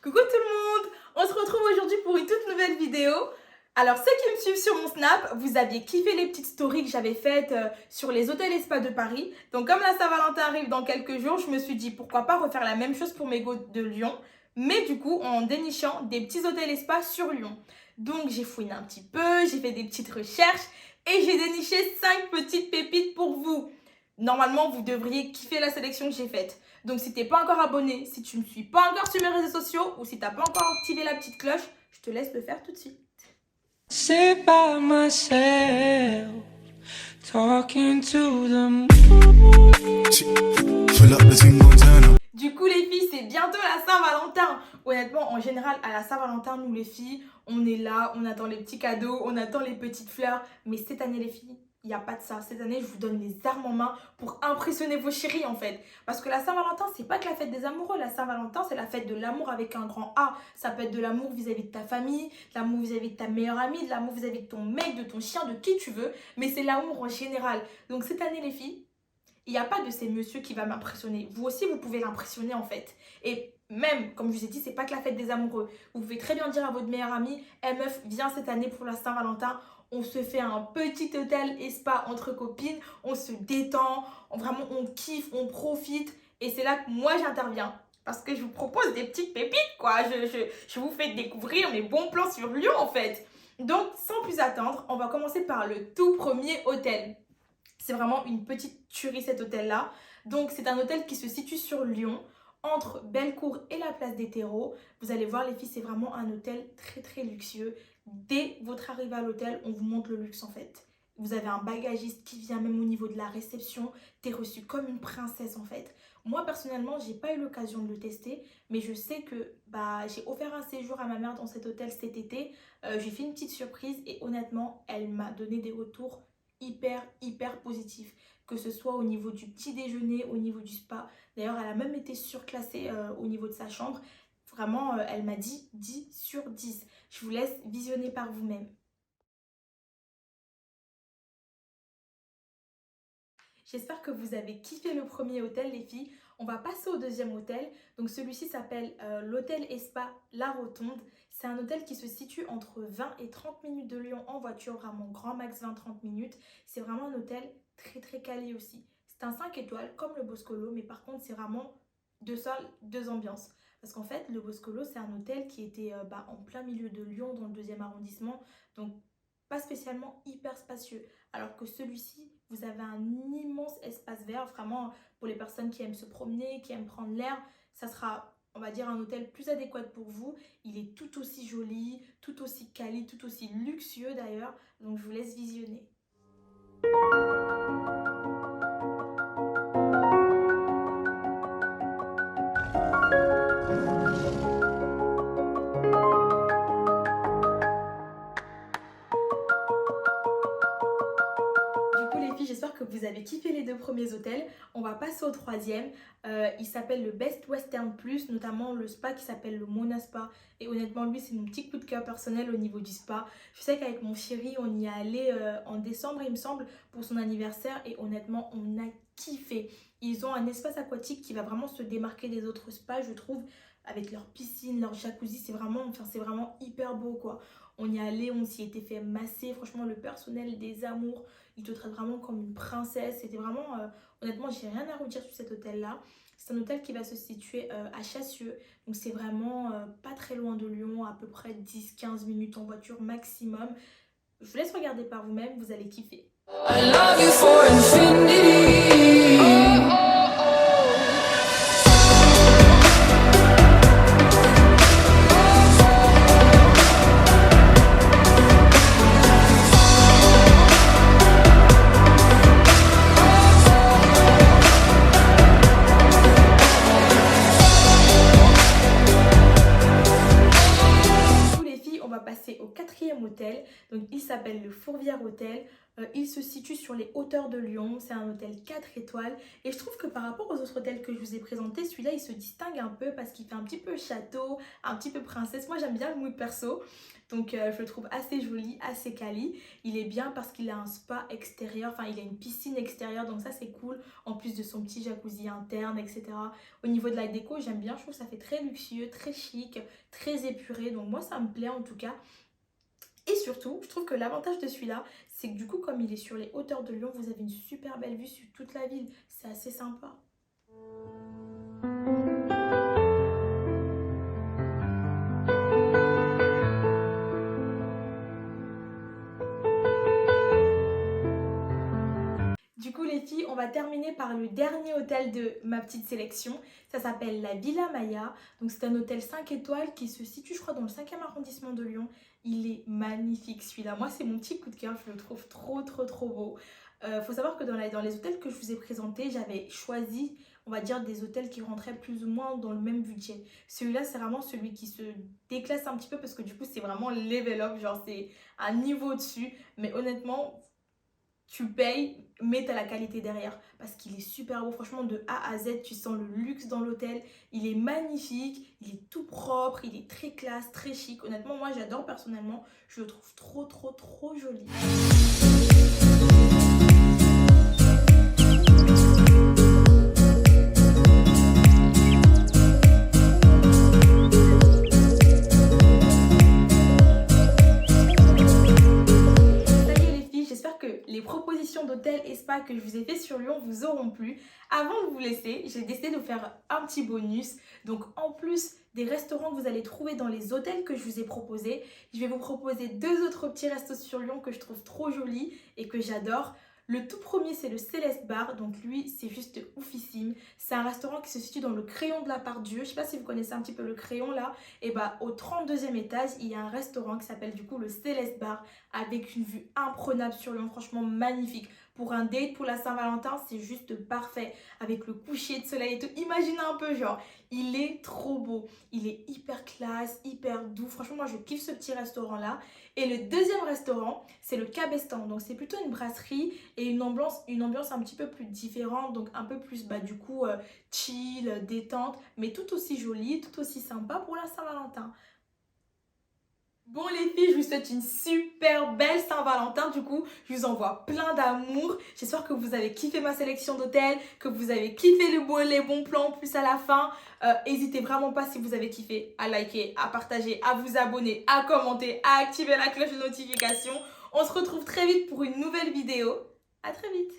Coucou tout le monde, on se retrouve aujourd'hui pour une toute nouvelle vidéo. Alors ceux qui me suivent sur mon Snap, vous aviez kiffé les petites stories que j'avais faites sur les hôtels et spas de Paris. Donc comme la Saint-Valentin arrive dans quelques jours, je me suis dit pourquoi pas refaire la même chose pour mes go de Lyon. Mais du coup en dénichant des petits hôtels et spas sur Lyon. Donc j'ai fouiné un petit peu, j'ai fait des petites recherches et j'ai déniché 5 petites pépites pour vous. Normalement, vous devriez kiffer la sélection que j'ai faite. Donc, si tu n'es pas encore abonné, si tu ne me suis pas encore sur mes réseaux sociaux ou si tu n'as pas encore activé la petite cloche, je te laisse le faire tout de suite. Sit by myself, talking to the moon. Du coup, les filles, c'est bientôt la Saint-Valentin. Honnêtement, en général, à la Saint-Valentin, nous les filles, on est là, on attend les petits cadeaux, on attend les petites fleurs. Mais cette année, les filles, il n'y a pas de ça. Cette année, je vous donne les armes en main pour impressionner vos chéris, en fait. Parce que la Saint-Valentin, c'est pas que la fête des amoureux. La Saint-Valentin, c'est la fête de l'amour avec un grand A. Ça peut être de l'amour vis-à-vis de ta famille, de l'amour vis-à-vis de ta meilleure amie, de l'amour vis-à-vis de ton mec, de ton chien, de qui tu veux. Mais c'est l'amour en général. Donc cette année, les filles, il n'y a pas de ces messieurs qui va m'impressionner. Vous aussi, vous pouvez l'impressionner, en fait. Et même, comme je vous ai dit, c'est pas que la fête des amoureux. Vous pouvez très bien dire à votre meilleure amie, hey meuf, viens cette année pour la Saint-Valentin. On se fait un petit hôtel et spa entre copines. On se détend. Vraiment, on kiffe, on profite. Et c'est là que moi, j'interviens. Parce que je vous propose des petites pépites, quoi. Je vous fais découvrir mes bons plans sur Lyon, en fait. Donc, sans plus attendre, on va commencer par le tout premier hôtel. C'est vraiment une petite tuerie, cet hôtel-là. Donc, c'est un hôtel qui se situe sur Lyon, entre Bellecour et la place des Terreaux. Vous allez voir, les filles, c'est vraiment un hôtel très, très luxueux. Dès votre arrivée à l'hôtel, on vous montre le luxe, en fait. Vous avez un bagagiste qui vient même au niveau de la réception. T'es reçue comme une princesse, en fait. Moi, personnellement, j'ai pas eu l'occasion de le tester, mais je sais que j'ai offert un séjour à ma mère dans cet hôtel cet été. J'ai fait une petite surprise et honnêtement, elle m'a donné des retours hyper positif, que ce soit au niveau du petit déjeuner, au niveau du spa. D'ailleurs, elle a même été surclassée au niveau de sa chambre. Vraiment, elle m'a dit 10 sur 10. Je vous laisse visionner par vous-même. J'espère que vous avez kiffé le premier hôtel, les filles. On va passer au deuxième hôtel. Donc celui-ci s'appelle l'hôtel et spa La Rotonde. C'est un hôtel qui se situe entre 20 et 30 minutes de Lyon en voiture, vraiment grand max 20-30 minutes. C'est vraiment un hôtel très quali aussi. C'est un 5 étoiles comme le Boscolo, mais par contre c'est vraiment deux salles, deux ambiances. Parce qu'en fait le Boscolo c'est un hôtel qui était en plein milieu de Lyon dans le 2e arrondissement. Donc pas spécialement hyper spacieux. Alors que celui-ci, vous avez un immense espace vert, vraiment pour les personnes qui aiment se promener, qui aiment prendre l'air. Ça sera, on va dire, un hôtel plus adéquat pour vous. Il est tout aussi joli, tout aussi quali, tout aussi luxueux d'ailleurs. Donc je vous laisse visionner. J'espère que vous avez kiffé les 2 premiers hôtels. On va passer au troisième. Il s'appelle le Best Western Plus, notamment le spa qui s'appelle le Mona Spa. Et honnêtement, lui, c'est mon petit coup de cœur personnel au niveau du spa. Je sais qu'avec mon chéri, on y est allé en décembre, il me semble, pour son anniversaire. Et honnêtement, on a kiffé. Ils ont un espace aquatique qui va vraiment se démarquer des autres spas, je trouve, avec leur piscine, leur jacuzzi. C'est vraiment hyper beau, quoi. On y est allé, on s'y était fait masser. Franchement, le personnel des amours, il te traite vraiment comme une princesse. C'était vraiment, honnêtement, j'ai rien à redire sur cet hôtel-là. C'est un hôtel qui va se situer à Chassieux. Donc, c'est vraiment pas très loin de Lyon, à peu près 10-15 minutes en voiture maximum. Je vous laisse regarder par vous-même, vous allez kiffer. I love you for infinity. 4e hôtel. Donc il s'appelle le Fourvière Hôtel. Il se situe sur les hauteurs de Lyon. C'est un hôtel 4 étoiles. Et je trouve que par rapport aux autres hôtels que je vous ai présentés, celui-là il se distingue un peu parce qu'il fait un petit peu château, un petit peu princesse. Moi j'aime bien le mood perso. Donc je le trouve assez joli, assez quali. Il est bien parce qu'il a un spa extérieur, enfin il a une piscine extérieure, donc ça c'est cool. En plus de son petit jacuzzi interne, etc. Au niveau de la déco, j'aime bien, je trouve que ça fait très luxueux, très chic, très épuré. Donc moi ça me plaît en tout cas. Et surtout, je trouve que l'avantage de celui-là, c'est que du coup, comme il est sur les hauteurs de Lyon, vous avez une super belle vue sur toute la ville. C'est assez sympa. Du coup les filles, on va terminer par le dernier hôtel de ma petite sélection. Ça s'appelle la Villa Maya. Donc c'est un hôtel 5 étoiles qui se situe je crois dans le 5e arrondissement de Lyon. Il est magnifique celui-là. Moi c'est mon petit coup de cœur, je le trouve trop beau. Faut savoir que dans les hôtels que je vous ai présentés, j'avais choisi, on va dire, des hôtels qui rentraient plus ou moins dans le même budget. Celui-là c'est vraiment celui qui se déclasse un petit peu parce que du coup c'est vraiment level up, genre c'est un niveau au-dessus. Mais honnêtement, tu payes, mais t'as la qualité derrière parce qu'il est super beau. Franchement, de A à Z, tu sens le luxe dans l'hôtel. Il est magnifique, il est tout propre, il est très classe, très chic. Honnêtement, moi j'adore personnellement. Je le trouve trop joli. Les propositions d'hôtels et spa que je vous ai fait sur Lyon vous auront plu. Avant de vous laisser, j'ai décidé de vous faire un petit bonus. Donc en plus des restaurants que vous allez trouver dans les hôtels que je vous ai proposés, je vais vous proposer 2 autres petits restos sur Lyon que je trouve trop jolis et que j'adore. Le tout premier, c'est le Céleste Bar. Donc lui, c'est juste oufissime. C'est un restaurant qui se situe dans le Crayon de la Part-Dieu. Je sais pas si vous connaissez un petit peu le Crayon là. Et bah au 32e étage, il y a un restaurant qui s'appelle du coup le Céleste Bar avec une vue imprenable sur Lyon. Franchement magnifique. Pour un date, pour la Saint-Valentin, c'est juste parfait. Avec le coucher de soleil et tout. Imaginez un peu genre, il est trop beau. Il est hyper classe, hyper doux. Franchement, moi je kiffe ce petit restaurant là. Et le deuxième restaurant, c'est le Cabestan. Donc c'est plutôt une brasserie et une ambiance un petit peu plus différente. Donc un peu plus du coup chill, détente, mais tout aussi jolie, tout aussi sympa pour la Saint-Valentin. Bon les filles, je vous souhaite une super belle Saint-Valentin. Du coup, je vous envoie plein d'amour. J'espère que vous avez kiffé ma sélection d'hôtels, que vous avez kiffé les bons plans en plus à la fin. N'hésitez vraiment pas si vous avez kiffé à liker, à partager, à vous abonner, à commenter, à activer la cloche de notification. On se retrouve très vite pour une nouvelle vidéo. À très vite.